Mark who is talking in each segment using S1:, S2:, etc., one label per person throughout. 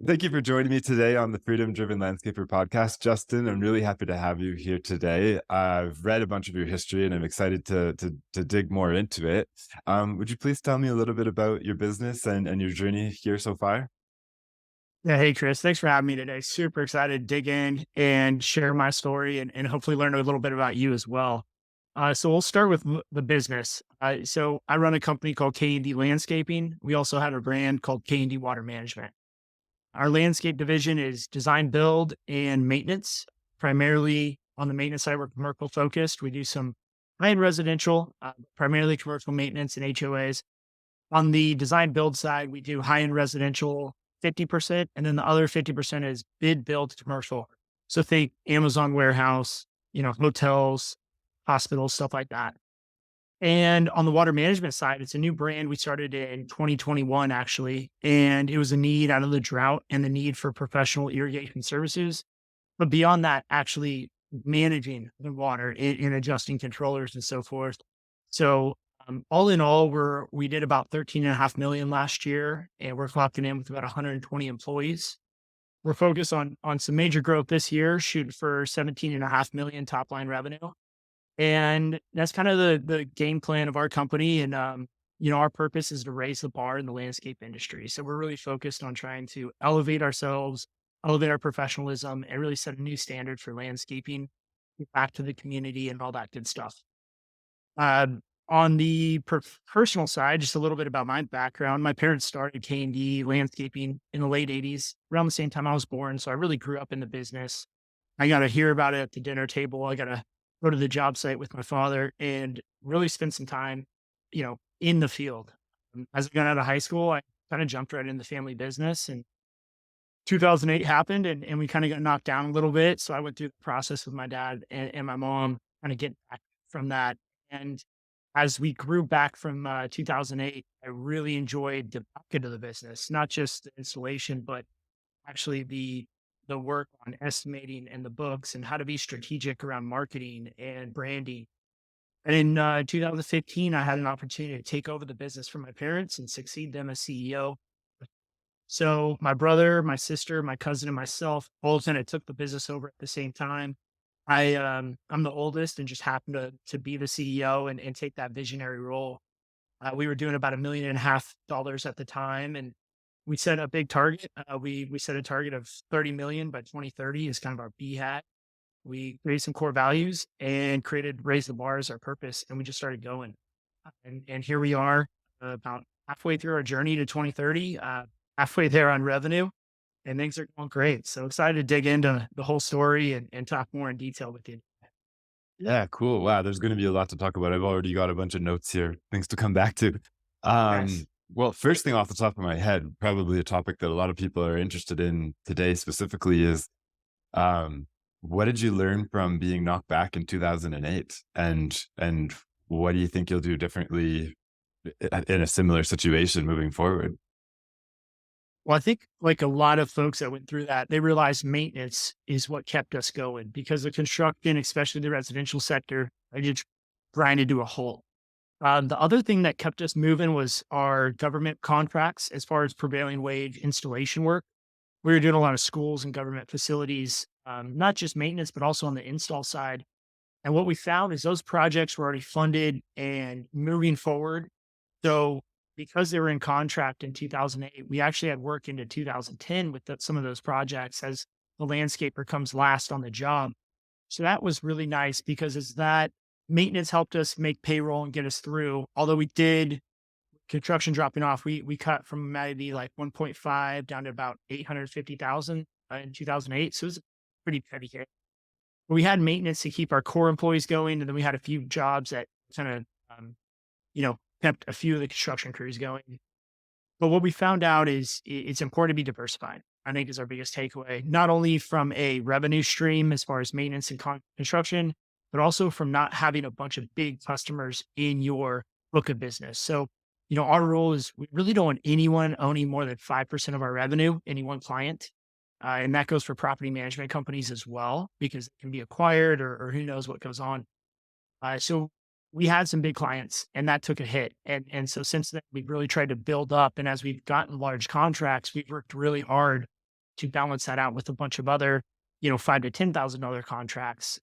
S1: Thank you for joining me today on the Freedom Driven Landscaper podcast, Justin. I'm really happy to have you here today. I've read a bunch of your history and I'm excited to dig more into it. Would you please tell me a little bit about your business and your journey here so far?
S2: Yeah. Hey, Chris. Thanks for having me today. Super excited to dig in and share my story and hopefully learn a little bit about you as well. So we'll start with the business. So I run a company called K&D Landscaping. We also have a brand called K&D Water Management. Our landscape division is design, build, and maintenance. Primarily on the maintenance side, we're commercial focused. We do some high-end residential, primarily commercial maintenance and HOAs. On the design build side, we do high-end residential 50%, and then the other 50% is bid build commercial. So think Amazon warehouse, hotels, hospitals, stuff like that. And on the water management side, it's a new brand we started in 2021 actually, and it was a need out of the drought and the need for professional irrigation services. But beyond that, actually managing the water and adjusting controllers and so forth. So all in all, we did about 13.5 million last year, and we're clocking in with about 120 employees. We're focused on some major growth this year, shooting for 17.5 million top line revenue. And that's kind of the game plan of our company. And our purpose is to raise the bar in the landscape industry. So we're really focused on trying to elevate ourselves, elevate our professionalism, and really set a new standard for landscaping, give back to the community, and all that good stuff. On the personal side, just a little bit about my background. My parents started K&D Landscaping in the late 80s, around the same time I was born. So I really grew up in the business. I got to hear about it at the dinner table. I got to go to the job site with my father and really spend some time, in the field. As I got out of high school, I kind of jumped right in the family business, and 2008 happened, and we kind of got knocked down a little bit. So I went through the process with my dad and my mom, kind of getting back from that. And as we grew back from 2008, I really enjoyed the back end of the business, not just the installation, but actually the work on estimating and the books and how to be strategic around marketing and branding. And in 2015, I had an opportunity to take over the business from my parents and succeed them as CEO. So my brother, my sister, my cousin, and myself all kind of took the business over at the same time. I'm the oldest and just happened to be the CEO and take that visionary role. We were doing about $1.5 million at the time, and we set a big target. We set a target of 30 million by 2030 is kind of our BHAT. We created some core values and created raise the bar as our purpose, and we just started going. And here we are, about halfway through our journey to 2030, halfway there on revenue, and things are going great. So excited to dig into the whole story and talk more in detail with you.
S1: Yeah, cool. Wow, there's going to be a lot to talk about. I've already got a bunch of notes here, things to come back to.
S2: Yes.
S1: Well, first thing off the top of my head, probably a topic that a lot of people are interested in today specifically is Um, what did you learn from being knocked back in 2008? And what do you think you'll do differently in a similar situation moving forward?
S2: Well, I think like a lot of folks that went through that, they realized maintenance is what kept us going because the construction, especially the residential sector, I just grinded to a halt. The other thing that kept us moving was our government contracts as far as prevailing wage installation work. We were doing a lot of schools and government facilities, not just maintenance, but also on the install side. And what we found is those projects were already funded and moving forward. So because they were in contract in 2008, we actually had work into 2010 with some of those projects as the landscaper comes last on the job. So that was really nice because as that maintenance helped us make payroll and get us through. Although we did construction dropping off, we cut from maybe like 1.5 down to about 850,000 in 2008. So it was a pretty petty hit. We had maintenance to keep our core employees going, and then we had a few jobs that kind of, kept a few of the construction crews going. But what we found out is it's important to be diversified. I think is our biggest takeaway, not only from a revenue stream as far as maintenance and construction, but also from not having a bunch of big customers in your book of business. So, our rule is we really don't want anyone owning more than 5% of our revenue, any one client. And that goes for property management companies as well, because it can be acquired or who knows what goes on. So we had some big clients and that took a hit. And so since then, we've really tried to build up. And as we've gotten large contracts, we've worked really hard to balance that out with a bunch of other, five to $10,000 contracts,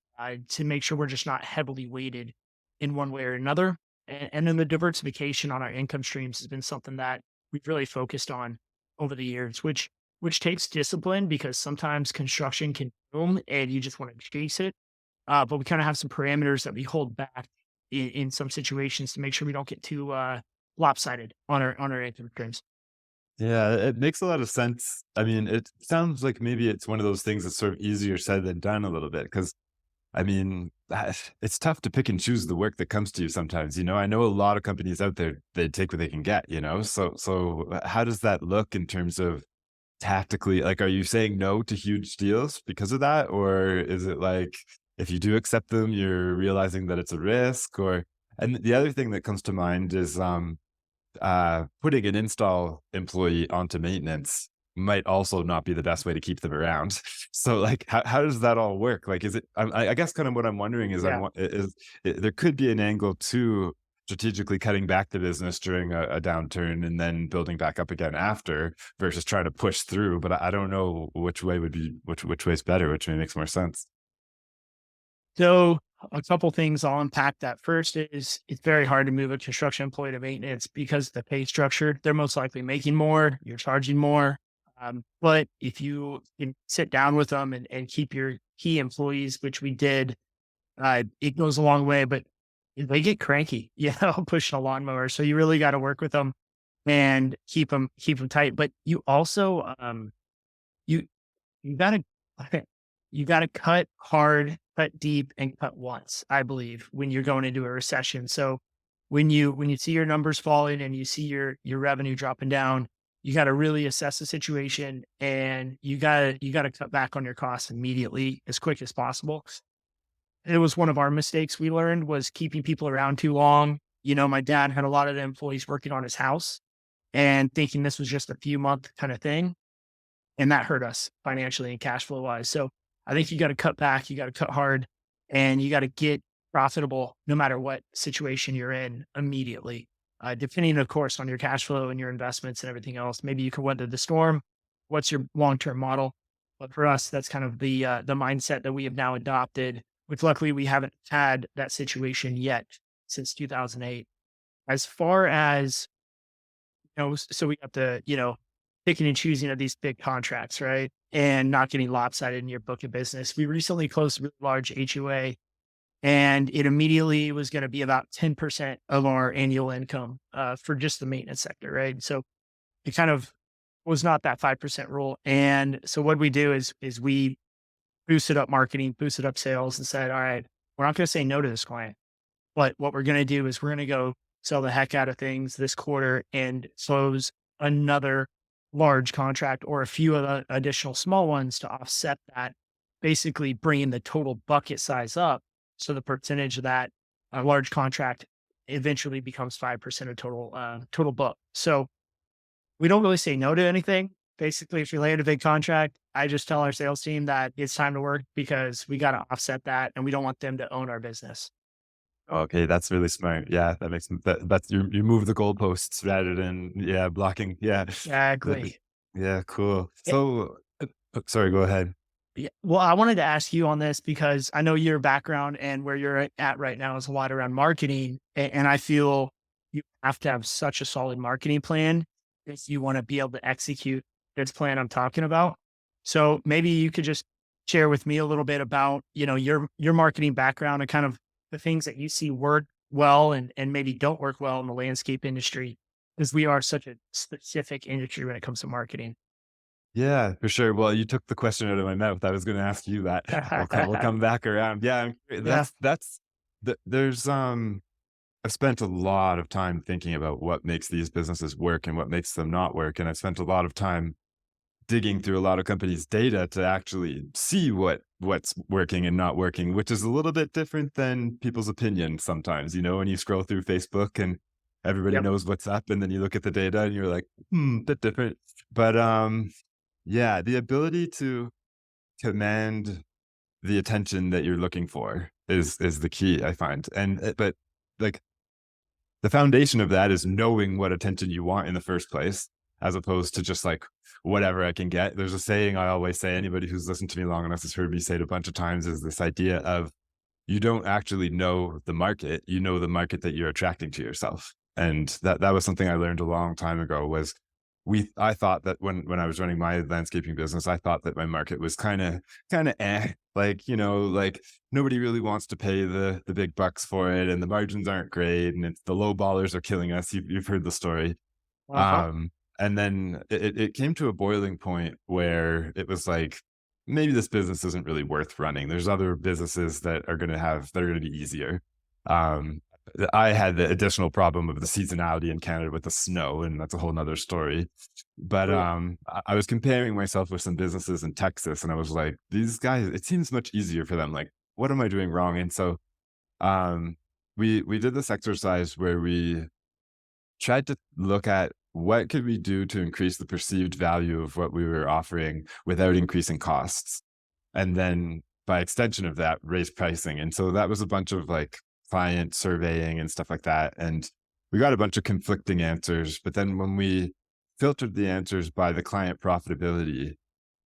S2: to make sure we're just not heavily weighted in one way or another. And then the diversification on our income streams has been something that we've really focused on over the years, which takes discipline because sometimes construction can boom and you just want to chase it. But we kind of have some parameters that we hold back in some situations to make sure we don't get too lopsided on our income streams.
S1: Yeah, it makes a lot of sense. I mean, it sounds like maybe it's one of those things that's sort of easier said than done a little bit. Because I mean, it's tough to pick and choose the work that comes to you sometimes. I know a lot of companies out there, they take what they can get, so how does that look in terms of tactically? Like, are you saying no to huge deals because of that? Or is it like, if you do accept them, you're realizing that it's a risk? And the other thing that comes to mind is, putting an install employee onto maintenance might also not be the best way to keep them around. So, like, how does that all work? Like, is it? I guess kind of what I'm wondering is,
S2: Yeah.
S1: there could be an angle to strategically cutting back the business during a downturn and then building back up again after, versus trying to push through. But I don't know which way would be which way's better, which way makes more sense.
S2: So a couple things I'll unpack that. First is it's very hard to move a construction employee to maintenance because the pay structure, they're most likely making more, you're charging more. But if you can sit down with them and keep your key employees, which we did, it goes a long way, but they get cranky, pushing a lawnmower. So you really got to work with them and keep them tight. But you also, you you gotta you gotta cut hard, cut deep, and cut once, I believe, when you're going into a recession. So when you see your numbers falling and you see your revenue dropping down, you gotta really assess the situation and you gotta cut back on your costs immediately as quick as possible. It was one of our mistakes we learned was keeping people around too long. My dad had a lot of the employees working on his house and thinking this was just a few month kind of thing. And that hurt us financially and cash flow wise. So I think you got to cut back, you got to cut hard, and you got to get profitable no matter what situation you're in immediately. Depending, of course, on your cash flow and your investments and everything else. Maybe you can weather the storm. What's your long term model? But for us, that's kind of the mindset that we have now adopted. Which luckily we haven't had that situation yet since 2008. As far as so we got the picking and choosing of these big contracts, right? And not getting lopsided in your book of business. We recently closed a really large HOA and it immediately was going to be about 10% of our annual income for just the maintenance sector, right? So it kind of was not that 5% rule. And so what we do is we boosted up marketing, boosted up sales and said, all right, we're not going to say no to this client. But what we're going to do is we're going to go sell the heck out of things this quarter and close another large contract or a few of the additional small ones to offset that, basically bringing the total bucket size up. So the percentage of that large contract eventually becomes 5% of total book. So we don't really say no to anything. Basically, if you land a big contract, I just tell our sales team that it's time to work because we got to offset that and we don't want them to own our business.
S1: Okay, that's really smart. Yeah, that makes that's you move the goalposts rather than, yeah, blocking. Yeah, that,
S2: Exactly.
S1: yeah, cool. So, sorry, go ahead.
S2: Yeah. Well, I wanted to ask you on this because I know your background and where you're at right now is a lot around marketing. And I feel you have to have such a solid marketing plan if you want to be able to execute this plan I'm talking about. So maybe you could just share with me a little bit about, your marketing background and kind of the things that you see work well and maybe don't work well in the landscape industry, because we are such a specific industry when it comes to marketing.
S1: Yeah, for sure. Well, you took the question out of my mouth. I was going to ask you that. We'll come back around. Yeah,
S2: Yeah.
S1: there's I've spent a lot of time thinking about what makes these businesses work and what makes them not work, and I've spent a lot of time digging through a lot of companies' data to actually see what's working and not working, which is a little bit different than people's opinion sometimes. When you scroll through Facebook and everybody
S2: Yep.
S1: knows what's up, and then you look at the data and you're like, bit different. But yeah, the ability to command the attention that you're looking for is the key, I find. But like, the foundation of that is knowing what attention you want in the first place, as opposed to just like whatever I can get. There's a saying I always say, anybody who's listened to me long enough has heard me say it a bunch of times, is this idea of you don't actually know the market, you know the market that you're attracting to yourself. And that was something I learned a long time ago. Was I thought that when I was running my landscaping business, I thought that my market was kind of like, like nobody really wants to pay the big bucks for it, and the margins aren't great, and it's the low ballers are killing us. You've heard the story.
S2: Uh-huh.
S1: um, and then it came to a boiling point where it was like, maybe this business isn't really worth running. There's other businesses that are going to be easier. Um, I had the additional problem of the seasonality in Canada with the snow, and that's a whole nother story. But
S2: Ooh,
S1: I was comparing myself with some businesses in Texas, and I was like, these guys, it seems much easier for them. Like, what am I doing wrong? And so um, we did this exercise where we tried to look at what could we do to increase the perceived value of what we were offering without increasing costs, and then by extension of that, raise pricing. And so that was a bunch of like client surveying and stuff like that, and we got a bunch of conflicting answers. But then when we filtered the answers by the client profitability,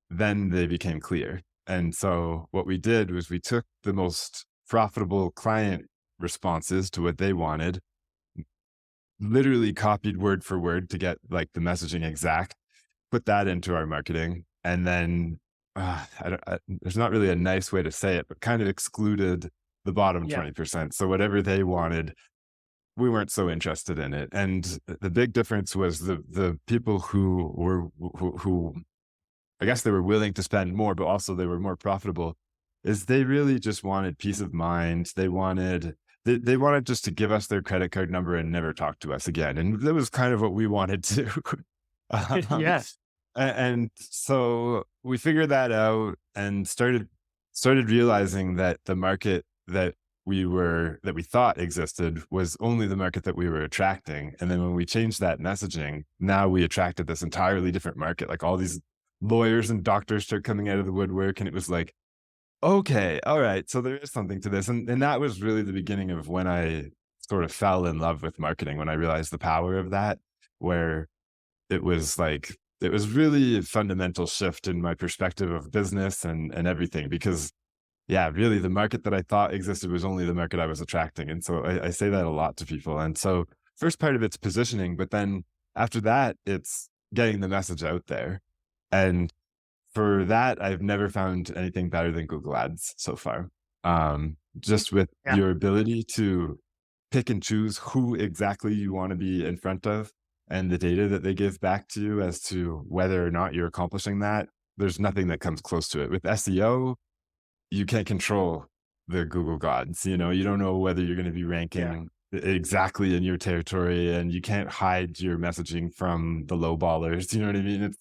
S1: then they became clear. And so what we did was we took the most profitable client responses to what they wanted, literally copied word for word to get like the messaging exact, put that into our marketing, and then there's not really a nice way to say it, but kind of excluded the bottom
S2: yeah.
S1: 20%. So whatever they wanted, we weren't so interested in it. And the big difference was the people who I guess they were willing to spend more, but also they were more profitable, is they really just wanted peace of mind. They wanted just to give us their credit card number and never talk to us again. And that was kind of what we wanted to. um,
S2: Yeah.
S1: and so we figured that out and started realizing that the market that we thought existed was only the market that we were attracting. And then when we changed that messaging, now we attracted this entirely different market. Like all these lawyers and doctors start coming out of the woodwork, and it was like, okay, all right, so there is something to this. And that was really the beginning of when I sort of fell in love with marketing, when I realized the power of that, where it was really a fundamental shift in my perspective of business and everything. Because yeah, really the market that I thought existed was only the market I was attracting. And so I say that a lot to people. And so first part of it's positioning, but then after that, it's getting the message out there. And for that, I've never found anything better than Google Ads so far. Just with
S2: Yeah.
S1: your ability to pick and choose who exactly you want to be in front of, and the data that they give back to you as to whether or not you're accomplishing that, there's nothing that comes close to it. With SEO, you can't control the Google gods. You don't know whether you're going to be
S2: Yeah.
S1: ranking exactly in your territory, and you can't hide your messaging from the low ballers. You know what I mean?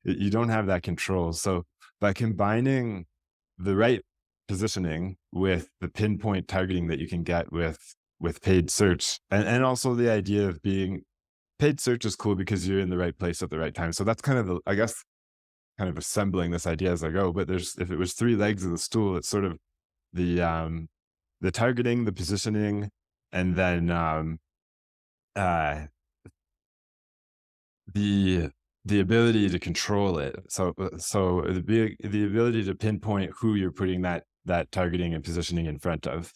S1: You don't have that control. So by combining the right positioning with the pinpoint targeting that you can get with paid search, and also the idea of being paid search is cool because you're in the right place at the right time. So that's kind of I guess, kind of assembling this idea as I go. But if it was three legs of the stool, it's sort of the targeting, the positioning, and then uh, the the ability to control it. So the ability to pinpoint who you're putting that targeting and positioning in front of.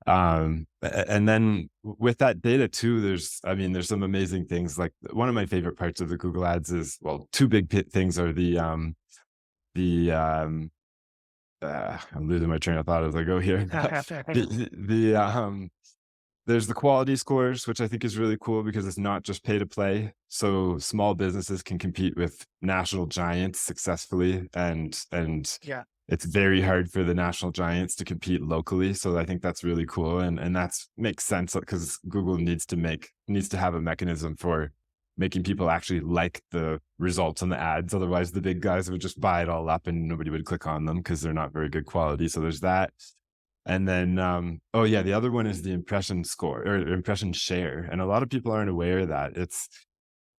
S1: And then with that data too, there's some amazing things. Like one of my favorite parts of the Google Ads is, well, two big things are the I'm losing my train of thought as I go here. The there's the quality scores, which I think is really cool because it's not just pay to play. So small businesses can compete with national giants successfully, and
S2: Yeah.
S1: it's very hard for the national giants to compete locally. So I think that's really cool, and that's makes sense because Google needs to have a mechanism for making people actually like the results on the ads. Otherwise, the big guys would just buy it all up and nobody would click on them because they're not very good quality. So there's that. And then, oh yeah, the other one is the impression score or impression share. And a lot of people aren't aware of that. It's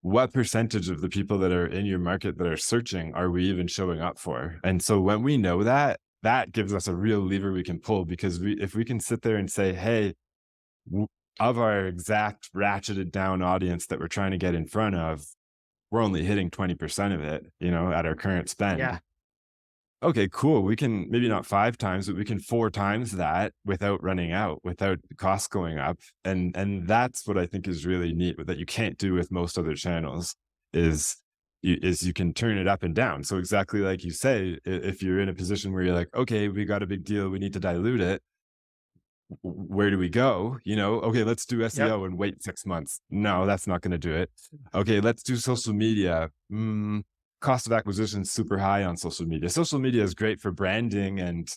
S1: what percentage of the people that are in your market that are searching are we even showing up for? And so when we know that, that gives us a real lever we can pull, because if we can sit there and say, hey, w- of our exact ratcheted down audience that we're trying to get in front of, we're only hitting 20% of it, at our current
S2: Yeah.
S1: spend. Okay, cool. We can maybe not 5 times, but we can 4 times that without running out, without the costs going up. And that's what I think is really neat that you can't do with most other channels is you can turn it up and down. So exactly like you say, if you're in a position where you're like, okay, we got a big deal, we need to dilute it, where do we go? Okay, let's do
S2: Yep.
S1: SEO and wait 6 months. No, that's not going to do it. Okay, let's do social media. Cost of acquisition is super high on social media. Social media is great for branding and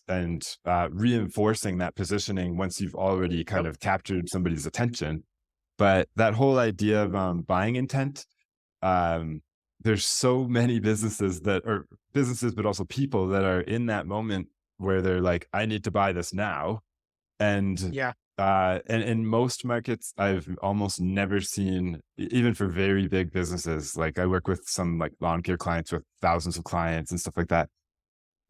S1: reinforcing that positioning once you've already kind
S2: Yep.
S1: of captured somebody's attention. But that whole idea of buying intent, um, there's so many businesses, but also people that are in that moment where they're like, I need to buy this now, and
S2: Yeah.
S1: and in most markets, I've almost never seen, even for very big businesses, like I work with some like lawn care clients with thousands of clients and stuff like that.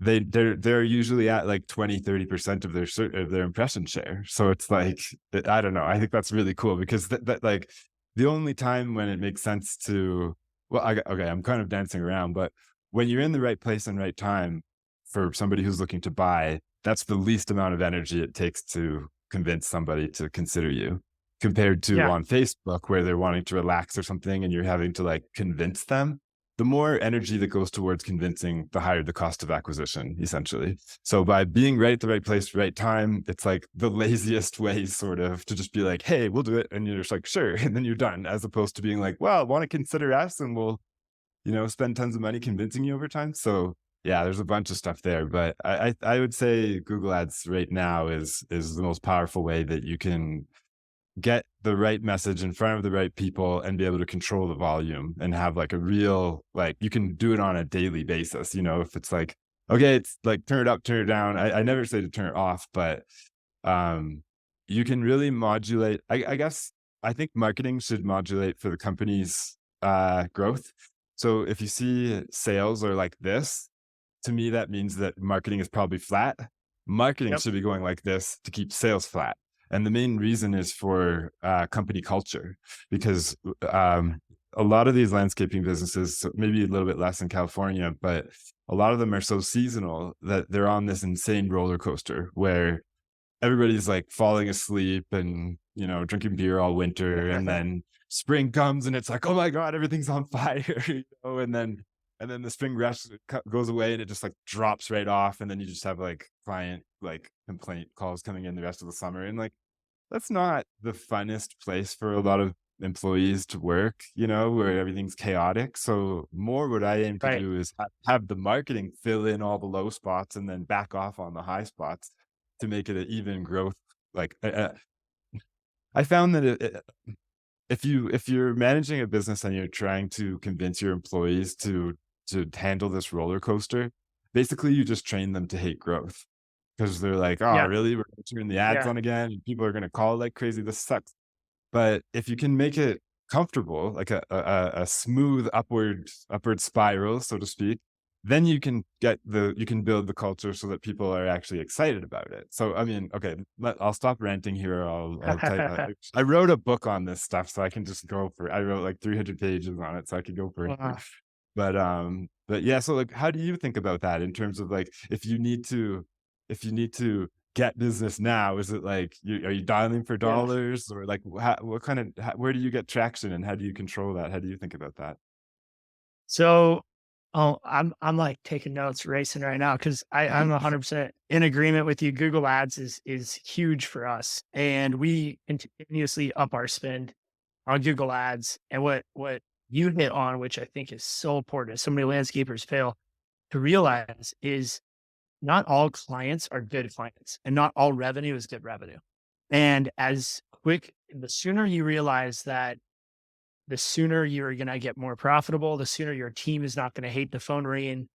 S1: They're usually at like 20-30% of of their impression share. So it's like, I don't know. I think that's really cool because that like the only time when it makes sense to, well, okay, I'm kind of dancing around, but when you're in the right place and right time for somebody who's looking to buy, that's the least amount of energy it takes to convince somebody to consider you, compared to
S2: Yeah.
S1: on Facebook where they're wanting to relax or something and you're having to like convince them. The more energy that goes towards convincing, the higher the cost of acquisition, essentially. So by being right at the right place, right time, it's like the laziest way sort of to just be like, hey, we'll do it. And you're just like, sure. And then you're done, as opposed to being like, well, want to consider us and we'll, spend tons of money convincing you over time. So yeah, there's a bunch of stuff there. But I would say Google Ads right now is the most powerful way that you can get the right message in front of the right people and be able to control the volume and have like a real, like, you can do it on a daily basis. If it's like, okay, it's like turn it up, turn it down. I never say to turn it off, but um you can really modulate. I guess I think marketing should modulate for the company's growth. So if you see sales are like this, to me that means that marketing is probably flat. Marketing
S2: Yep.
S1: should be going like this to keep sales flat. And the main reason is for company culture, because a lot of these landscaping businesses, so maybe a little bit less in California, but a lot of them are so seasonal that they're on this insane roller coaster where everybody's like falling asleep and, drinking beer all winter. And then spring comes and it's like, oh my God, everything's on fire, and then the spring rush goes away and it just like drops right off. And then you just have like client like complaint calls coming in the rest of the summer. And like, that's not the funnest place for a lot of employees to work, where everything's chaotic. So more what I aim to
S2: Right.
S1: do is have the marketing fill in all the low spots and then back off on the high spots to make it an even growth. Like I found that if you're managing a business and you're trying to convince your employees to handle this roller coaster, basically you just train them to hate growth because they're like, oh,
S2: Yeah.
S1: really? We're going to turn the ads
S2: Yeah.
S1: on again, and people are going to call like crazy. This sucks. But if you can make it comfortable, like a smooth upward spiral, so to speak, then you can build the culture so that people are actually excited about it. So I mean, okay, I'll stop ranting here. I'll tell you, I wrote a book on this stuff, so I can just go for. I wrote like 300 pages on it, so I could go for.
S2: Uh,
S1: But yeah. So like, how do you think about that in terms of like if you need to get business now? Is it like are you dialing for
S2: yeah.
S1: dollars, or like what kind of where do you get traction and how do you control that? How do you think about that?
S2: So, oh, I'm like taking notes, racing right now because I'm 100% in agreement with you. Google Ads is huge for us, and we continuously up our spend on Google Ads. And what you hit on, which I think is so important, so many landscapers fail to realize, is not all clients are good clients, and not all revenue is good revenue. And the sooner you realize that, the sooner you're going to get more profitable, the sooner your team is not going to hate the phone ringing,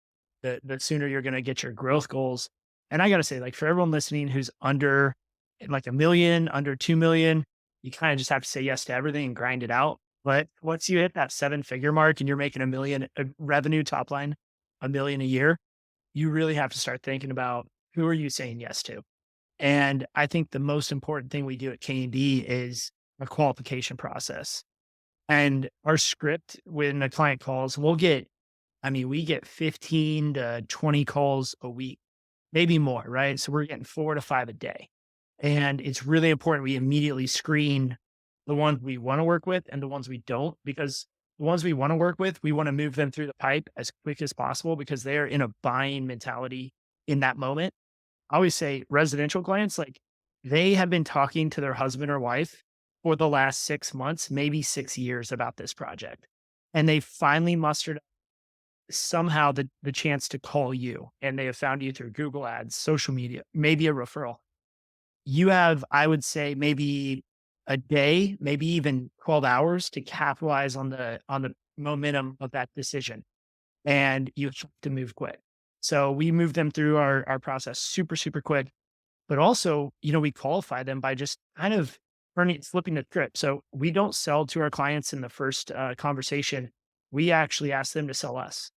S2: the sooner you're going to get your growth goals. And I got to say, like, for everyone listening who's under like a million, under 2 million, you kind of just have to say yes to everything and grind it out. But once you hit that 7-figure mark and you're making a million revenue top line, a million a year, you really have to start thinking about who are you saying yes to. And I think the most important thing we do at K&D is a qualification process. And our script, when a client calls, we get 15 to 20 calls a week, maybe more, right? So we're getting 4 to 5 a day. And it's really important we immediately screen the ones we want to work with and the ones we don't, because the ones we want to work with, we want to move them through the pipe as quick as possible because they're in a buying mentality in that moment. I always say residential clients, like they have been talking to their husband or wife for the last 6 months, maybe 6 years about this project. And they finally mustered somehow the chance to call you, and they have found you through Google ads, social media, maybe a referral. You have, I would say, maybe a day, maybe even 12 hours to capitalize on the momentum of that decision, and you have to move quick. So we move them through our process super, super quick, but also, we qualify them by just kind of flipping the script. So we don't sell to our clients in the first conversation. We actually ask them to sell us.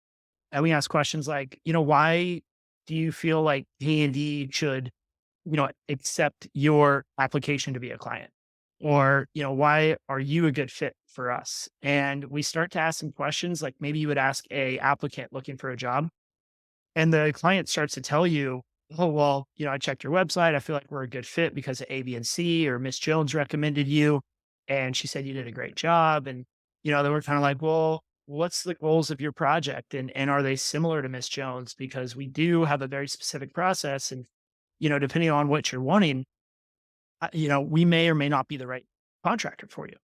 S2: And we ask questions like, why do you feel like K&D should, accept your application to be a client? Or, why are you a good fit for us? And we start to ask some questions like maybe you would ask a applicant looking for a job, and the client starts to tell you, oh, well, I checked your website. I feel like we're a good fit because of A, B, and C, or Miss Jones recommended you. And she said you did a great job. And, then we're kind of like, well, what's the goals of your project? And are they similar to Miss Jones? Because we do have a very specific process. And, depending on what you're wanting, we may or may not be the right contractor for you.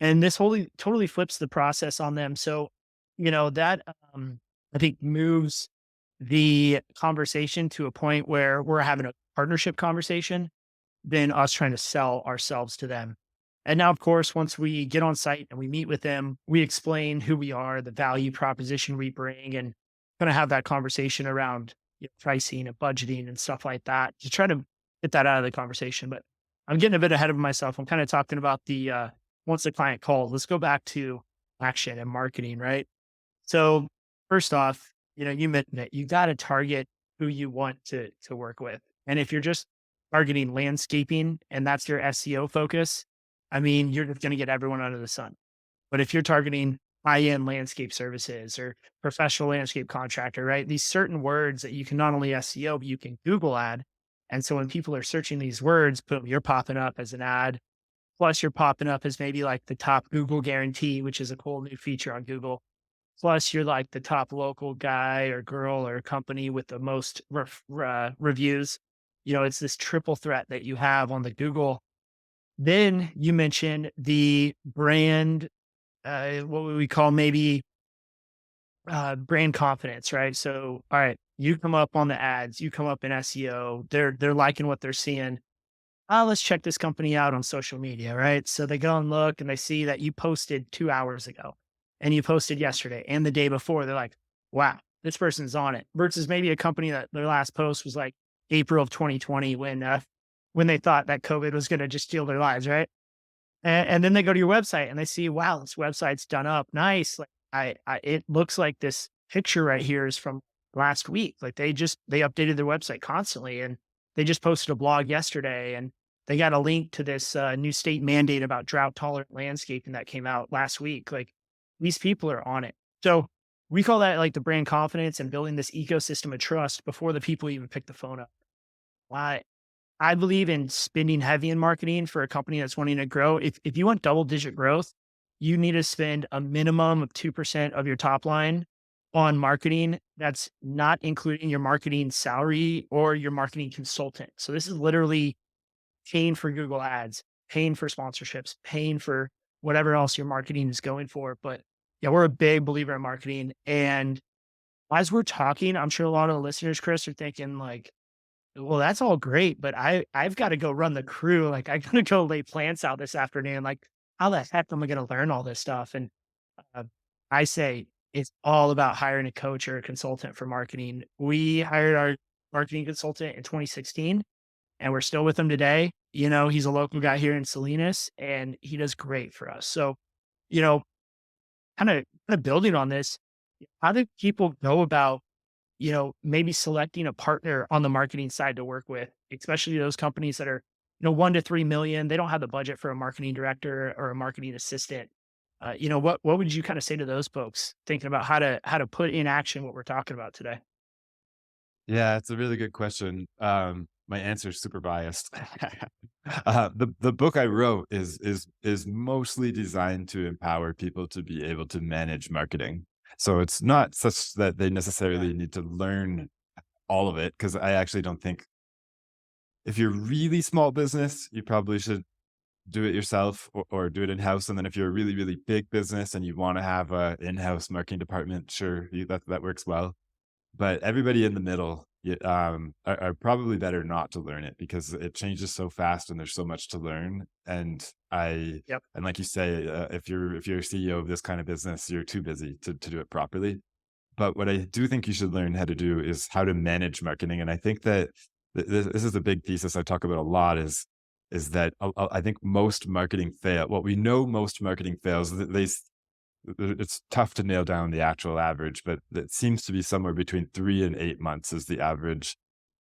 S2: And this wholly totally flips the process on them. So, that I think moves the conversation to a point where we're having a partnership conversation than us trying to sell ourselves to them. And now, of course, once we get on site and we meet with them, we explain who we are, the value proposition we bring, and kind of have that conversation around pricing and budgeting and stuff like that to try to get that out of the conversation. But I'm getting a bit ahead of myself. I'm kind of talking about the once the client calls. Let's go back to action and marketing, right? So first off, you mentioned it. You got to target who you want to work with. And if you're just targeting landscaping and that's your SEO focus, you're just going to get everyone under the sun. But if you're targeting high-end landscape services or professional landscape contractor, right? These certain words that you can not only SEO, but you can Google ad. And so when people are searching these words, boom, you're popping up as an ad. Plus, you're popping up as maybe like the top Google guarantee, which is a cool new feature on Google. Plus, you're like the top local guy or girl or company with the most reviews. It's this triple threat that you have on the Google. Then you mentioned the brand, what would we call maybe brand confidence, right? So, all right, you come up on the ads, you come up in SEO, they're liking what they're seeing. Let's check this company out on social media, right? So they go and look and they see that you posted 2 hours ago and you posted yesterday and the day before. They're like, wow, this person's on it. Versus maybe a company that their last post was like April of 2020 when they thought that COVID was going to just steal their lives, right? And then they go to your website and they see, wow, this website's done up. Nice. Like it looks like this picture right here is from last week. Like they updated their website constantly, and they just posted a blog yesterday, and they got a link to this new state mandate about drought tolerant landscaping that came out last week. Like these people are on it. So we call that like the brand confidence and building this ecosystem of trust before the people even pick the phone up. Why? I believe in spending heavy in marketing for a company that's wanting to grow. If you want double digit growth, you need to spend a minimum of 2% of your top line on marketing. That's not including your marketing salary or your marketing consultant. So this is literally paying for Google ads, paying for sponsorships, paying for whatever else your marketing is going for. But yeah, we're a big believer in marketing. And as we're talking, I'm sure a lot of the listeners, Chris, are thinking like, well, that's all great, but I've got to go run the crew. Like I got to go lay plants out this afternoon. Like how the heck am I going to learn all this stuff? And uh, I say it's all about hiring a coach or a consultant for marketing. We hired our marketing consultant in 2016, and we're still with him today. He's a local guy here in Salinas, and he does great for us. So, you know, kind of building on this, how do people go about maybe selecting a partner on the marketing side to work with, especially those companies that are, 1 to 3 million. They don't have the budget for a marketing director or a marketing assistant. what would you kind of say to those folks thinking about how to put in action what we're talking about today?
S1: Yeah, it's a really good question. My answer is super biased. The book I wrote is mostly designed to empower people to be able to manage marketing. So it's not such that they
S2: Yeah.
S1: necessarily need to learn all of it, because I actually don't think if you're really small business, you probably should do it yourself, or do it in house. And then if you're a really, really big business and you want to have a in-house marketing department, sure, that works well. But everybody in the middle, are probably better not to learn it, because it changes so fast and there's so much to learn.
S2: Yep.
S1: And like you say, if you're a CEO of this kind of business, you're too busy to do it properly. But what I do think you should learn how to do is how to manage marketing. And I think that this is a big thesis I talk about a lot, is that I think most marketing fail. Well, we know most marketing fails. It's tough to nail down the actual average, but it seems to be somewhere between 3 and 8 months is the average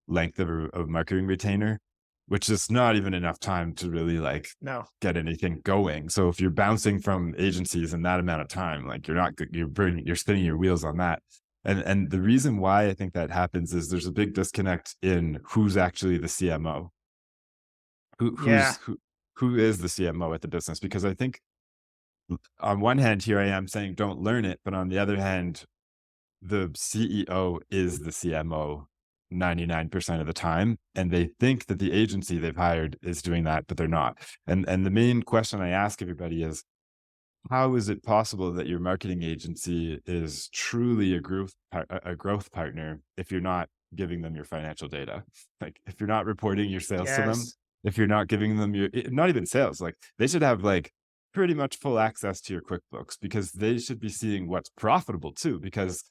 S1: length of a marketing retainer, which is not even enough time to really like
S2: No.
S1: get anything going. So if you're bouncing from agencies in that amount of time, like you're not you're spinning your wheels on that. And the reason why I think that happens is there's a big disconnect in who's actually the CMO. Who
S2: Yeah.
S1: who's who who is the CMO at the business? Because I think on one hand, here I am saying don't learn it, but on the other hand, the CEO is the CMO 99% of the time, and they think that the agency they've hired is doing that, but they're not. And the main question I ask everybody is, how is it possible that your marketing agency is truly a growth partner if you're not giving them your financial data? Like, if you're not reporting your sales to them,
S2: Yes.
S1: if you're not giving them not even sales, like they should have like pretty much full access to your QuickBooks, because they should be seeing what's profitable too. Because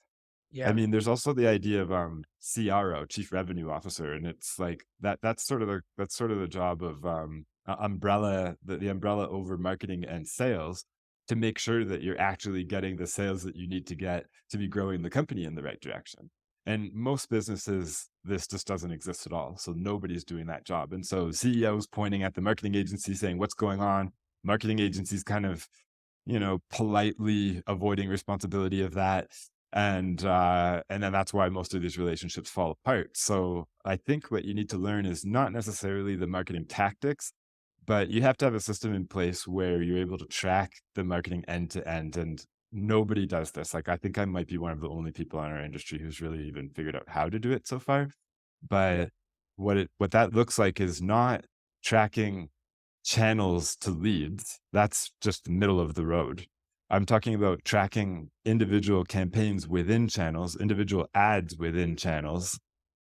S1: I
S2: Yeah.
S1: mean, there's also the idea of CRO, Chief Revenue Officer, and it's like that's sort of the job of the umbrella over marketing and sales, to make sure that you're actually getting the sales that you need to get to be growing the company in the right direction. And most businesses, this just doesn't exist at all. So nobody's doing that job. And so CEOs pointing at the marketing agency saying, "What's going on?" Marketing agencies kind of, politely avoiding responsibility of that. And then that's why most of these relationships fall apart. So I think what you need to learn is not necessarily the marketing tactics, but you have to have a system in place where you're able to track the marketing end to end. And nobody does this. Like, I think I might be one of the only people in our industry who's really even figured out how to do it so far.
S2: Yeah.
S1: But what that looks like is not tracking channels to leads. That's just the middle of the road. I'm talking about tracking individual campaigns within channels, individual ads within channels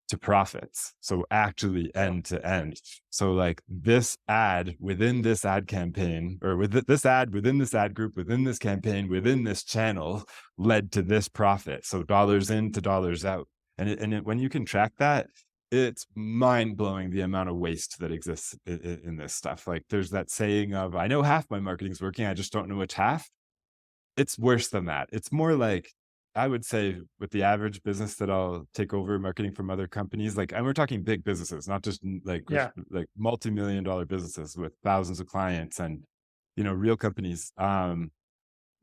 S1: to profits. So actually
S2: Yeah.
S1: end to end. So like this ad within this ad campaign, or this ad within this ad group, within this campaign, within this channel, led to this profit. So dollars in to dollars out. When you can track that, it's mind blowing the amount of waste that exists in this stuff. Like there's that saying of, I know half my marketing's working, I just don't know which half. It's worse than that. It's more like, I would say, with the average business that I'll take over marketing from other companies, like, and we're talking big businesses, not just
S2: Yeah.
S1: like multi-million dollar businesses with thousands of clients and, real companies.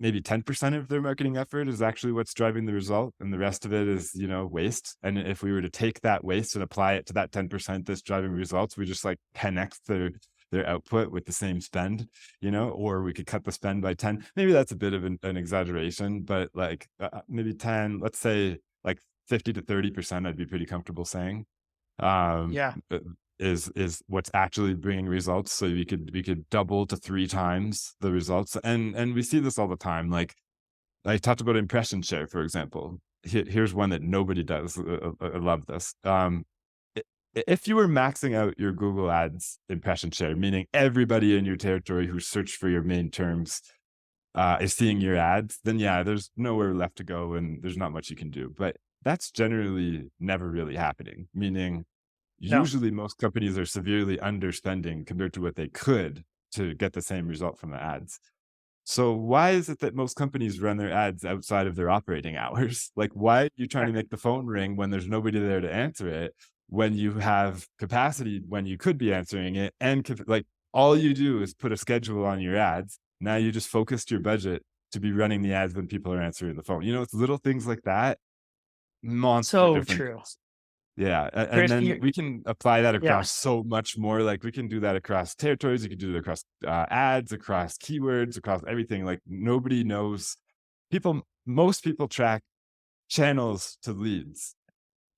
S1: Maybe 10% of their marketing effort is actually what's driving the result. And the rest of it is, waste. And if we were to take that waste and apply it to that 10% that's driving results, we just like 10x their output with the same spend, or we could cut the spend by 10. Maybe that's a bit of an exaggeration, but like maybe 10, let's say like 50 to 30%, I'd be pretty comfortable saying um,
S2: Yeah.
S1: uh, is what's actually bringing results. So we could double to three times the results, and we see this all the time. Like I talked about impression share, for example. Here's one that nobody does. I love this. I- if you were maxing out your Google Ads impression share, meaning everybody in your territory who searched for your main terms is seeing your ads, then yeah, there's nowhere left to go and there's not much you can do. But that's generally never really happening, meaning
S2: No.
S1: usually most companies are severely underspending compared to what they could to get the same result from the ads. So why is it that most companies run their ads outside of their operating hours? Like, why are you trying to make the phone ring when there's nobody there to answer it, when you have capacity when you could be answering it, and like all you do is put a schedule on your ads, Now you just focused your budget to be running the ads when people are answering the phone. It's little things like that, monster
S2: So true.
S1: difference. Yeah, and
S2: Chris,
S1: then we can apply that
S2: yeah,
S1: across so much more. Like we can do that across territories. You can do it across ads, across keywords, across everything. Like nobody knows. Most people track channels to leads.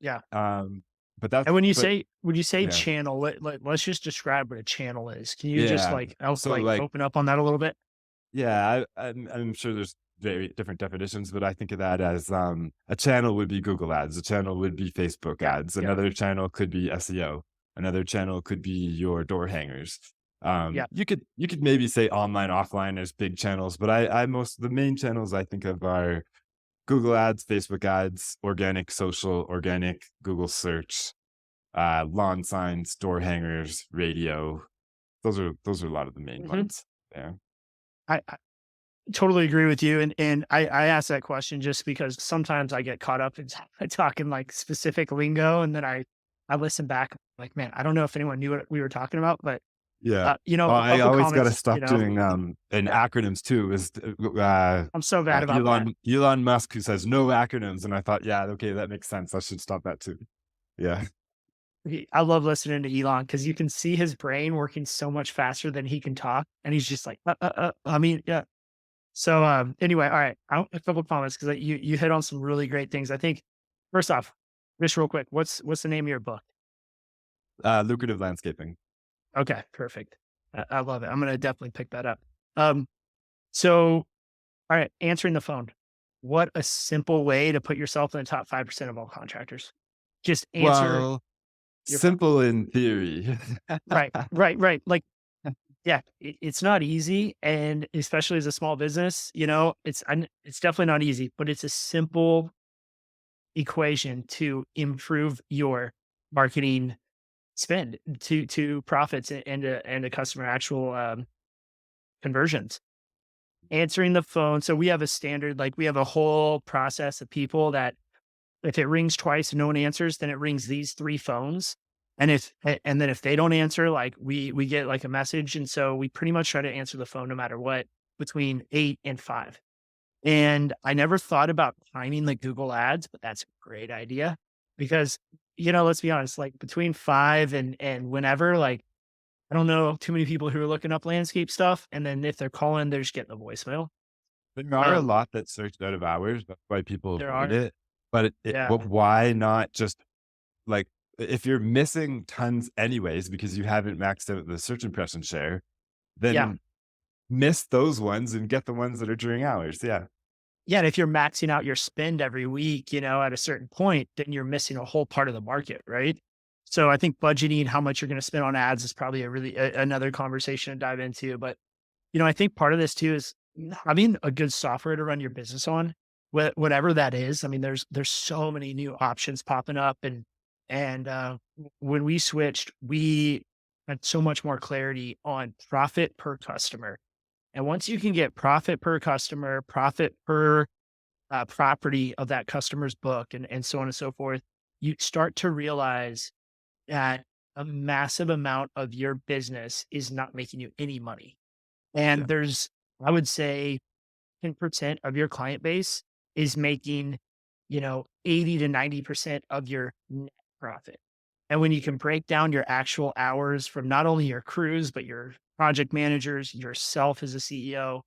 S2: yeah.
S1: Um,
S2: And
S1: but
S2: when you say
S1: yeah,
S2: channel, let's just describe what a channel is. Can you just
S1: yeah. So
S2: like
S1: like
S2: open up on that a little bit?
S1: yeah, I'm sure there's very different definitions, but I think of that as a channel would be Google ads, a channel would be Facebook
S2: Yeah,
S1: ads,
S2: yeah,
S1: another channel could be SEO, another channel could be your door hangers.
S2: yeah.
S1: You could maybe say online, offline as big channels, but I most the main channels I think of are Google ads, Facebook ads, organic social, organic Google search, lawn signs, door hangers, radio. Those are a lot of the main
S2: Mhm.
S1: ones there.
S2: I totally agree with you, and I ask that question just because sometimes I get caught up in talking like specific lingo, and then I listen back like, man, I don't know if anyone knew what we were talking about, but
S1: Yeah. Oh,
S2: a
S1: I
S2: couple
S1: always gotta
S2: comments,
S1: stop doing, and
S2: yeah,
S1: acronyms too is,
S2: I'm so bad about that.
S1: Elon Musk who says, "No acronyms," and I thought, "Yeah, okay, that makes sense. I should stop that too." Yeah.
S2: I love listening to Elon because you can see his brain working so much faster than he can talk, and he's just like, I mean, yeah. So, anyway, all right, a couple of comments because you hit on some really great things. I think first off, just real quick, what's the name of your book?
S1: Lucrative Landscaping.
S2: Okay, perfect. I love it. I'm gonna definitely pick that up. Um, so, all right, answering the phone. What a simple way to put yourself in the top 5% of all contractors. Just answer
S1: Well,
S2: your phone.
S1: simple in theory.
S2: Right, right, right. Like, yeah, it's not easy, and especially as a small business, it's definitely not easy, but it's a simple equation to improve your marketing spend to profits and to customer actual conversions. Answering the phone. So we have a standard, like we have a whole process of people that if it rings twice and no one answers, then it rings these three phones. And then if they don't answer, like we get like a message. And so we pretty much try to answer the phone no matter what between 8 and 5. And I never thought about timing the Google ads, but that's a great idea because, let's be honest, like between 5 and whenever, like, I don't know too many people who are looking up landscape stuff. And then if they're calling, they're just getting the voicemail.
S1: There are a
S2: Um,
S1: lot that search out of hours, that's why people
S2: there
S1: avoid
S2: are,
S1: it, but
S2: yeah,
S1: why not just, like, if you're missing tons anyways because you haven't maxed out the search impression share,
S2: yeah.
S1: then miss those ones and get the ones that are during hours, yeah.
S2: Yeah, and if you're maxing out your spend every week, at a certain point, then you're missing a whole part of the market, right? So I think budgeting how much you're going to spend on ads is probably another conversation to dive into. But I think part of this too is having a good software to run your business on, whatever that is. I mean, there's so many new options popping up, and when we switched, we had so much more clarity on profit per customer. And once you can get profit per customer, profit per property of that customer's book, and so on and so forth, you start to realize that a massive amount of your business is not making you any money.
S1: Yeah,
S2: And I would say, 10% of your client base is making, 80 to 90% of your net profit. And when you can break down your actual hours from not only your crews, but your project managers, yourself as a CEO,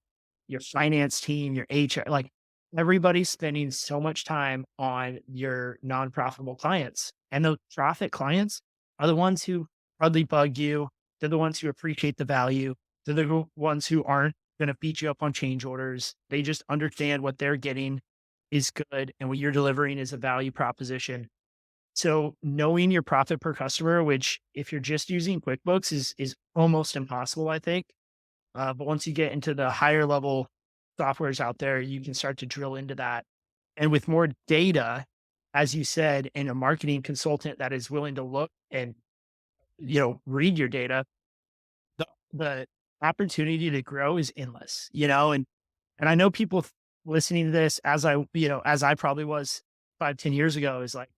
S2: your finance team, your HR, like everybody's spending so much time on your non-profitable clients. And the profit clients are the ones who hardly bug you. They're the ones who appreciate the value. They're the ones who aren't going to beat you up on change orders. They just understand what they're getting is good and what you're delivering is a value proposition. So knowing your profit per customer, which if you're just using QuickBooks is almost impossible, I think. But once you get into the higher level softwares out there, you can start to drill into that. And with more data, as you said, and a marketing consultant that is willing to look and read your data, the opportunity to grow is endless. And I know people listening to this as I probably was 5, 10 years ago is like,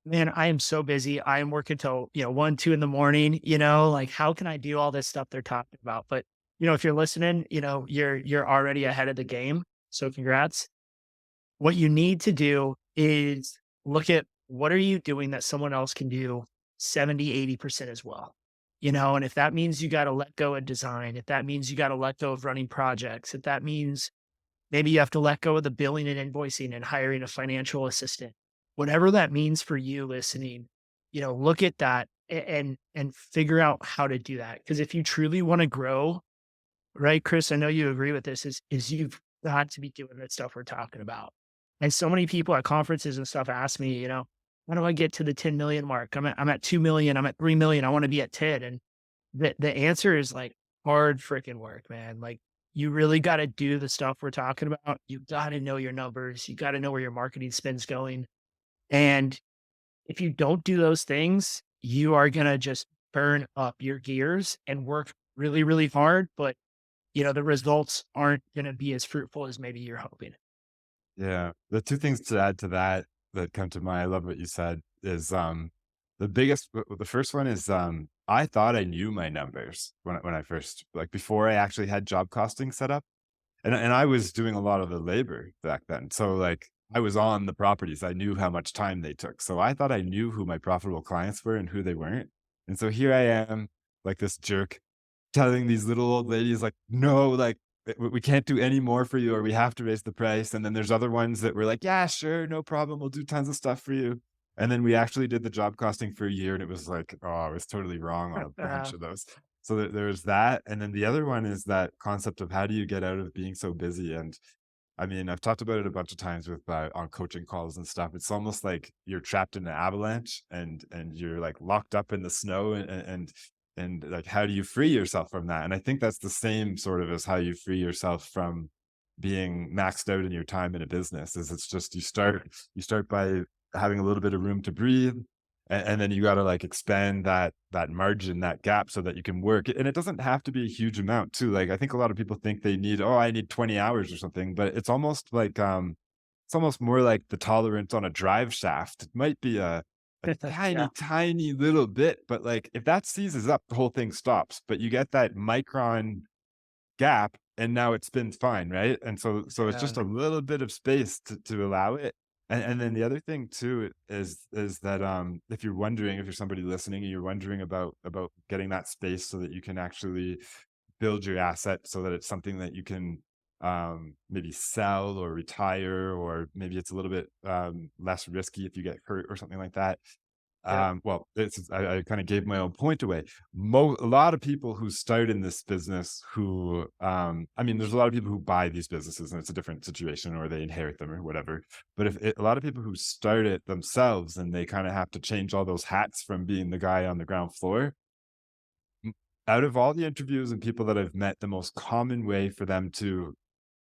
S2: man, I am so busy. I am working till, 1, 2 in the morning, like how can I do all this stuff they're talking about? But, if you're listening, you're already ahead of the game. So congrats. What you need to do is look at what are you doing that someone else can do 70, 80% as well. And if that means you got to let go of design, if that means you got to let go of running projects, if that means maybe you have to let go of the billing and invoicing and hiring a financial assistant, whatever that means for you listening, look at that and figure out how to do that. Because if you truly want to grow, right, Chris, I know you agree with this, is you've got to be doing the stuff we're talking about. And so many people at conferences and stuff ask me, how do I get to the 10 million mark? I'm at 2 million, I'm at 3 million, I want to be at 10. And the answer is like hard freaking work, man. Like you really got to do the stuff we're talking about. You got to know your numbers. You got to know where your marketing spend's going. And if you don't do those things, you are going to just burn up your gears and work really, really hard. But the results aren't going to be as fruitful as maybe you're hoping.
S1: Yeah. The two things to add to that that come to mind, I love what you said, is the first one is I thought I knew my numbers when I first, like, before I actually had job costing set up. And I was doing a lot of the labor back then. So, like, I was on the properties. I knew how much time they took. So I thought I knew who my profitable clients were and who they weren't. And so here I am, like this jerk, telling these little old ladies, like, no, like, we can't do any more for you, or we have to raise the price. And then there's other ones that were like, yeah, sure, no problem. We'll do tons of stuff for you. And then we actually did the job costing for a year, and it was like, oh, I was totally wrong on a bunch
S2: Uh,
S1: of those. So there's that. And then the other one is that concept of how do you get out of being so busy? And I mean, I've talked about it a bunch of times with on coaching calls and stuff. It's almost like you're trapped in an avalanche and you're like locked up in the snow and like how do you free yourself from that? And I think that's the same sort of as how you free yourself from being maxed out in your time in a business. Is it's just you start by having a little bit of room to breathe, and then you got to like expand that margin, that gap, so that you can work. And it doesn't have to be a huge amount too. Like I think a lot of people think they need, oh, I need 20 hours or something, but it's almost like it's almost more like the tolerance on a drive shaft. It might be a tiny,
S2: yeah,
S1: tiny little bit, but like if that seizes up, the whole thing stops. But you get that micron gap, and now it spins fine, right? And so it's
S2: yeah,
S1: just a little bit of space to allow it. And then the other thing too is that if you're wondering, if you're somebody listening and you're wondering about getting that space so that you can actually build your asset so that it's something that you can maybe sell or retire, or maybe it's a little bit less risky if you get hurt or something like that.
S2: yeah,
S1: Well, I kind of gave my own point away. A lot of people who start in this business who, I mean, there's a lot of people who buy these businesses and it's a different situation, or they inherit them or whatever. But a lot of people who start it themselves and they kind of have to change all those hats from being the guy on the ground floor. m- Out of all the interviews and people that I've met, the most common way for them to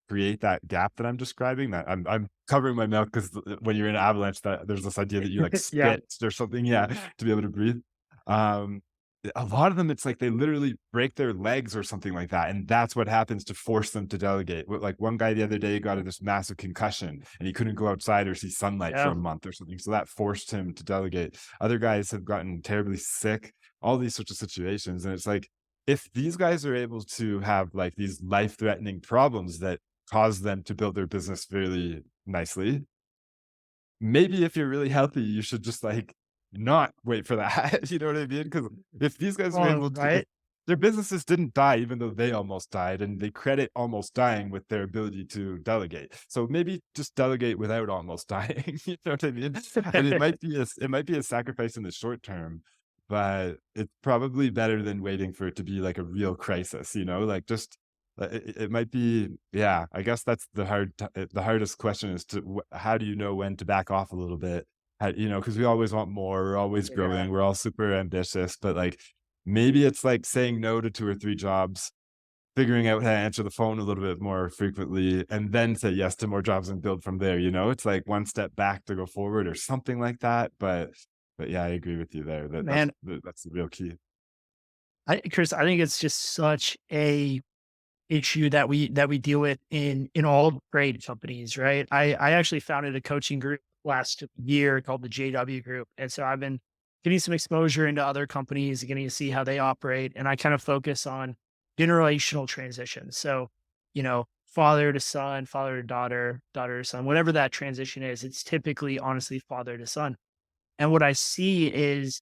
S1: create that gap that I'm describing, that I'm covering my mouth because when you're in an avalanche, that there's this idea that you like
S2: yeah,
S1: spit or something, yeah, to be able to breathe. Um, a lot of them, it's like they literally break their legs or something like that, and that's what happens to force them to delegate. Like one guy the other day got this massive concussion, and he couldn't go outside or see sunlight for
S2: yeah.
S1: a month or something, so that forced him to delegate. Other guys have gotten terribly sick, all these sorts of situations, and it's like if these guys are able to have like these life-threatening problems that cause them to build their business really nicely. Maybe if you're really healthy, you should just like not wait for that. You know what I mean? Because if these guys are
S2: Well,
S1: able to, if
S2: right.
S1: their businesses didn't die, even though they almost died, and they credit almost dying with their ability to delegate. So maybe just delegate without almost dying. You know what I mean? And it might be a sacrifice in the short term, but it's probably better than waiting for it to be like a real crisis. Like just it might be, yeah, I guess that's the hardest question is how do you know when to back off a little bit? Because we always want more, we're always
S2: Yeah.
S1: growing, we're all super ambitious, but like maybe it's like saying no to 2 or 3 jobs, figuring out how to answer the phone a little bit more frequently, and then say yes to more jobs and build from there, It's like one step back to go forward or something like that, but yeah, I agree with you there that
S2: Man,
S1: that's the real key.
S2: Chris, I think it's just such a issue that we deal with in all trade companies, right? I actually founded a coaching group last year called the JW Group, and so I've been getting some exposure into other companies, getting to see how they operate, and I kind of focus on generational transition. So, father to son, father to daughter, daughter to son, whatever that transition is, it's typically honestly father to son. And what I see is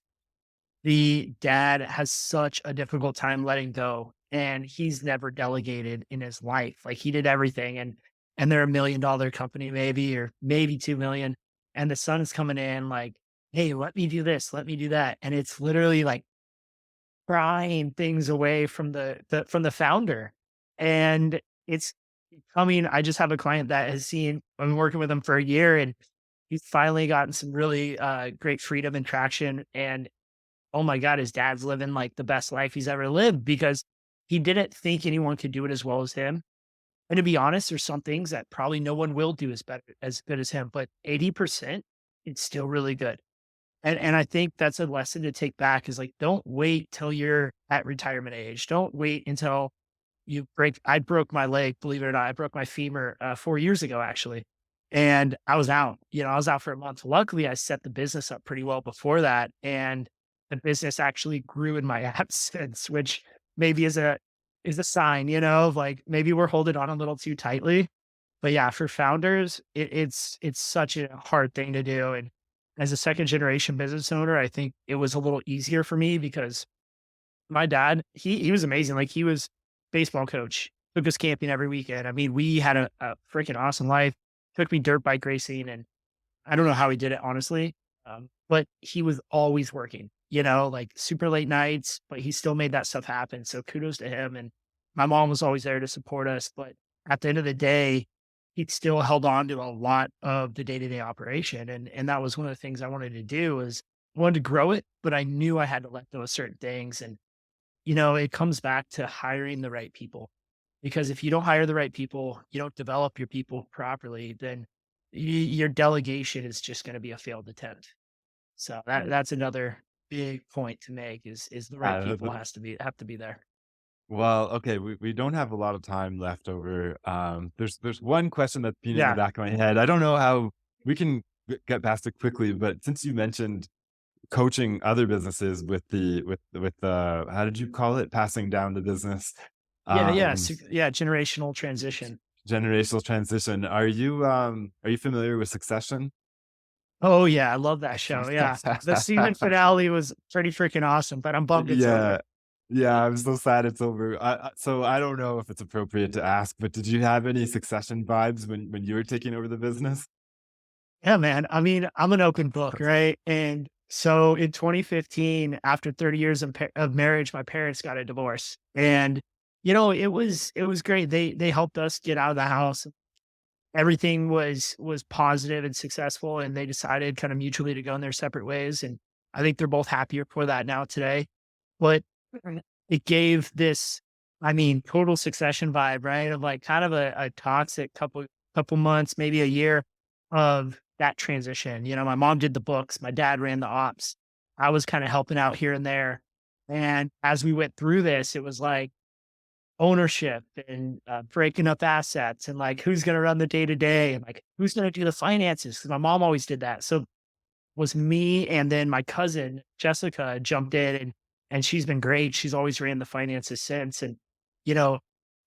S2: the dad has such a difficult time letting go, and he's never delegated in his life. Like he did everything, and they're $1 million company maybe, or maybe 2 million. And the son is coming in like, hey, let me do this, let me do that. And it's literally like prying things away from the founder. And it's becoming, I just have a client that has seen, I've been working with him for a year, and he's finally gotten some really great freedom and traction. And oh my god, his dad's living like the best life he's ever lived because he didn't think anyone could do it as well as him. And to be honest, there's some things that probably no one will do as good as him, but 80%, it's still really good. And I think that's a lesson to take back is like, don't wait till you're at retirement age. Don't wait until you break. I broke my leg, believe it or not. I broke my femur 4 years ago, actually. And I was out, I was out for a month. Luckily, I set the business up pretty well before that. And the business actually grew in my absence, which maybe is a sign, of like maybe we're holding on a little too tightly. But yeah, for founders, it's such a hard thing to do. And as a second generation business owner, I think it was a little easier for me because my dad, he was amazing. Like he was baseball coach, took us camping every weekend. I mean, we had a freaking awesome life. Took me dirt bike racing, and I don't know how he did it, honestly. But he was always working, like super late nights, but he still made that stuff happen. So kudos to him. And my mom was always there to support us. But at the end of the day, he still held on to a lot of the day-to-day operation. And that was one of the things I wanted to do is I wanted to grow it, but I knew I had to let go of certain things. And, it comes back to hiring the right people. Because if you don't hire the right people, you don't develop your people properly, then your delegation is just going to be a failed attempt. So that's another big point to make is the right
S1: Uh,
S2: people have to be there.
S1: well, okay, we don't have a lot of time left over. There's one question that's been in the
S2: Yeah.
S1: back of my head. I don't know how we can get past it quickly, but since you mentioned coaching other businesses with the how did you call it? Passing down the business,
S2: Yeah, yeah,
S1: um,
S2: yeah, generational transition.
S1: generational transition. Are you familiar with Succession?
S2: Oh, yeah, I love that show, yeah. The season finale was pretty freaking awesome, but I'm bummed it's over.
S1: Yeah. Yeah, I'm so sad it's over. So I don't know if it's appropriate to ask, but did you have any Succession vibes when you were taking over the business?
S2: Yeah, man. I mean, I'm an open book, right? And so in 2015, after 30 years of marriage, my parents got a divorce, and it was great. They helped us get out of the house. Everything was positive and successful, and they decided kind of mutually to go in their separate ways. And I think they're both happier for that now today. But it gave this, I mean, total Succession vibe, right? Of like kind of a toxic couple months, maybe a year of that transition. My mom did the books, my dad ran the ops. I was kind of helping out here and there. And as we went through this, it was like ownership and breaking up assets and like who's going to run the day to day and like who's going to do the finances. Cause my mom always did that. So was me and then my cousin Jessica jumped in and she's been great. She's always ran the finances since. And, you know,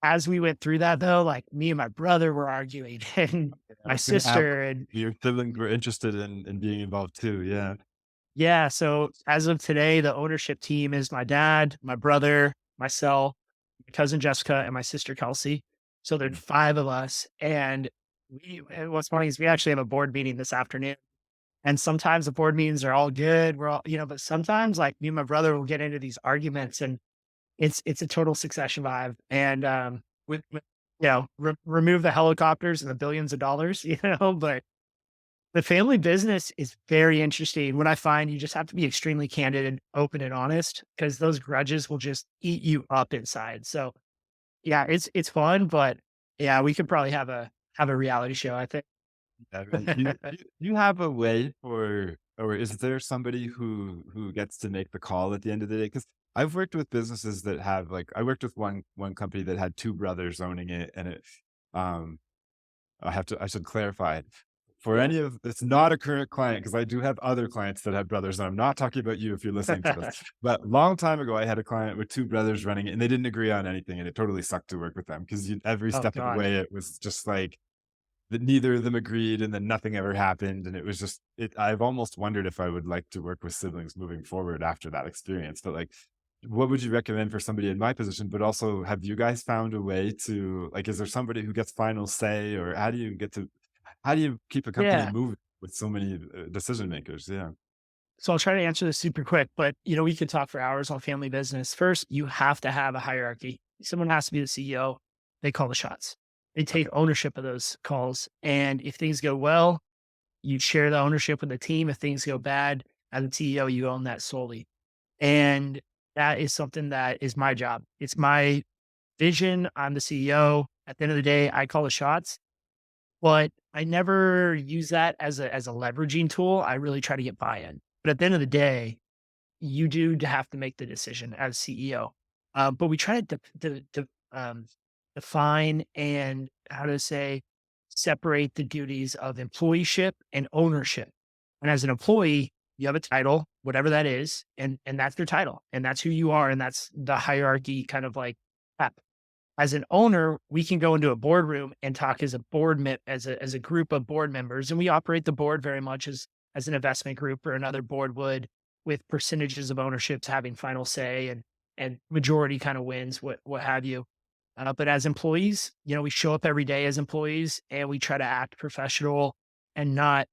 S2: as we went through that though, like me and my brother were arguing and
S1: I
S2: my
S1: was gonna ask
S2: sister and
S1: if your siblings were interested in being involved too, yeah.
S2: yeah. So as of today, the ownership team is my dad, my brother, myself, my cousin Jessica, and my sister Kelsey. So there's five of us. And what's funny is we actually have a board meeting this afternoon. And sometimes the board meetings are all good. We're all, but sometimes like me and my brother will get into these arguments and it's a total Succession vibe. And with remove the helicopters and the billions of dollars, but the family business is very interesting. What I find you just have to be extremely candid and open and honest because those grudges will just eat you up inside. So yeah, it's fun, but yeah, we could probably have a reality show, I think.
S1: I mean, do you have a way for or is there somebody who gets to make the call at the end of the day? Because I've worked with businesses that have like I worked with one company that had two brothers owning it, and it um I should clarify it. for any of it's not a current client because I do have other clients that have brothers, and I'm not talking about you if you're listening to this. But long time ago, I had a client with two brothers running it, and they didn't agree on anything, and it totally sucked to work with them because every
S2: Oh
S1: step of the
S2: God.
S1: way it was just like that neither of them agreed, and then nothing ever happened, and it was just it. I've almost wondered if I would like to work with siblings moving forward after that experience. But like, what would you recommend for somebody in my position? But also, have you guys found a way to like? Is there somebody who gets final say, or how do you keep a company
S2: Yeah.
S1: moving with so many decision makers? Yeah,
S2: So I'll try to answer this super quick, but we could talk for hours on family business. First, you have to have a hierarchy. Someone has to be the CEO. They call the shots. They take ownership of those calls. And if things go well, you share the ownership with the team. If things go bad, as a CEO, you own that solely. And that is something that is my job. It's my vision. I'm the CEO. At the end of the day, I call the shots, but I never use that as a leveraging tool. I really try to get buy-in. But at the end of the day, you do have to make the decision as CEO. But we try to define and how to say separate the duties of employeeship and ownership. And as an employee, you have a title, whatever that is, and that's your title, and that's who you are, and that's the hierarchy kind of like step. As an owner, we can go into a boardroom and talk as a as a group of board members, and we operate the board very much as an investment group or another board would, with percentages of ownerships having final say and majority kind of wins, what have you. But as employees, we show up every day as employees, and we try to act professional and not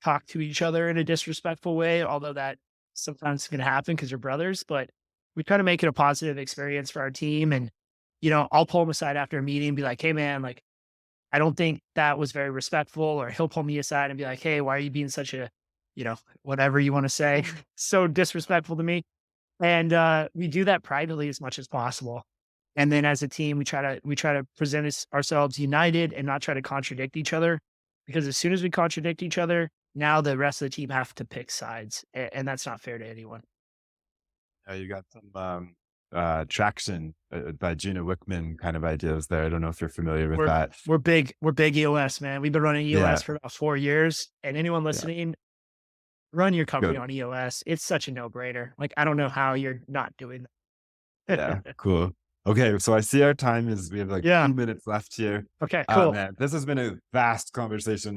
S2: talk to each other in a disrespectful way, although that sometimes can happen because you're brothers. But we try to make it a positive experience for our team. And, I'll pull him aside after a meeting and be like, hey, man, like, I don't think that was very respectful. Or he'll pull me aside and be like, hey, why are you being such a, whatever you want to say, so disrespectful to me? And we do that privately as much as possible. And then as a team, we try to present ourselves united and not try to contradict each other, because as soon as we contradict each other, now the rest of the team have to pick sides, and that's not fair to anyone.
S1: you got some traction by Gina Wickman kind of ideas there. I don't know if you're familiar with
S2: We're
S1: that.
S2: we're big EOS, man. We've been running
S1: Yeah,
S2: EOS for about 4 years, and anyone
S1: yeah,
S2: listening, run your company
S1: good.
S2: on EOS. It's such a no brainer. Like, I don't know how you're not doing that.
S1: Yeah, cool. Okay, so I see our time is we have like
S2: Yeah.
S1: 2 minutes left here.
S2: Okay. Cool.
S1: Man, this has been a vast conversation.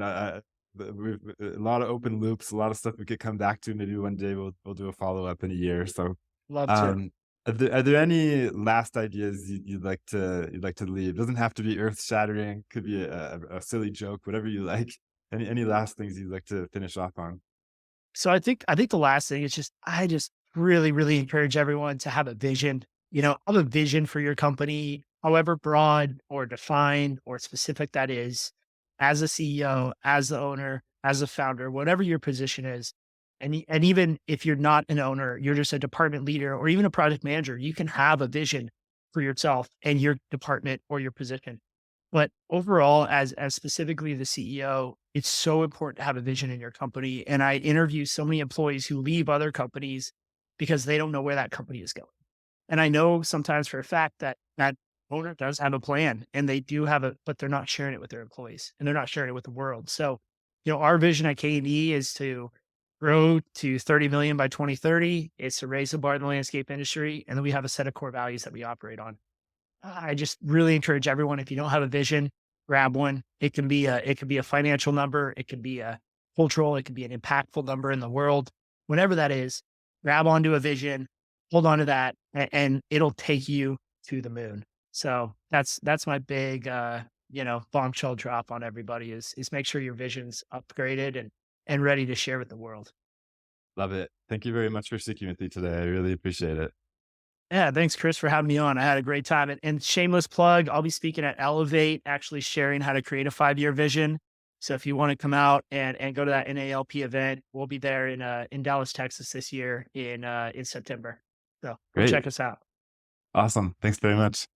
S1: We've a lot of open loops, a lot of stuff we could come back to. Maybe one day we'll do a follow up in a year. So,
S2: Love to.
S1: um, are there any last ideas you'd like to leave? Doesn't have to be earth shattering. Could be a silly joke, whatever you like. Any last things you'd like to finish off on?
S2: So I think the last thing is just I just really, really encourage everyone to have a vision. Have a vision for your company, however broad or defined or specific that is, as a CEO, as the owner, as a founder, whatever your position is. And even if you're not an owner, you're just a department leader or even a project manager, you can have a vision for yourself and your department or your position. But overall, as specifically the CEO, it's so important to have a vision in your company. And I interview so many employees who leave other companies because they don't know where that company is going. And I know sometimes for a fact that that owner does have a plan and they do have but they're not sharing it with their employees and they're not sharing it with the world. So, our vision at K&D is to grow to 30 million by 2030. It's to raise the bar in the landscape industry. And then we have a set of core values that we operate on. I just really encourage everyone, if you don't have a vision, grab one. It can be a financial number, it could be a cultural, it could be an impactful number in the world. Whatever that is, grab onto a vision, hold on to that, and it'll take you to the moon. So that's my big bombshell drop on everybody is make sure your vision's upgraded and ready to share with the world.
S1: Love it. Thank you very much for speaking with me today. I really appreciate it.
S2: Yeah, thanks, Chris, for having me on. I had a great time. And shameless plug, I'll be speaking at Elevate, actually sharing how to create a 5-year vision. So if you want to come out and go to that NALP event, we'll be there in Dallas, Texas this year in September. So come
S1: Great.
S2: check us out.
S1: Awesome. Thanks very much.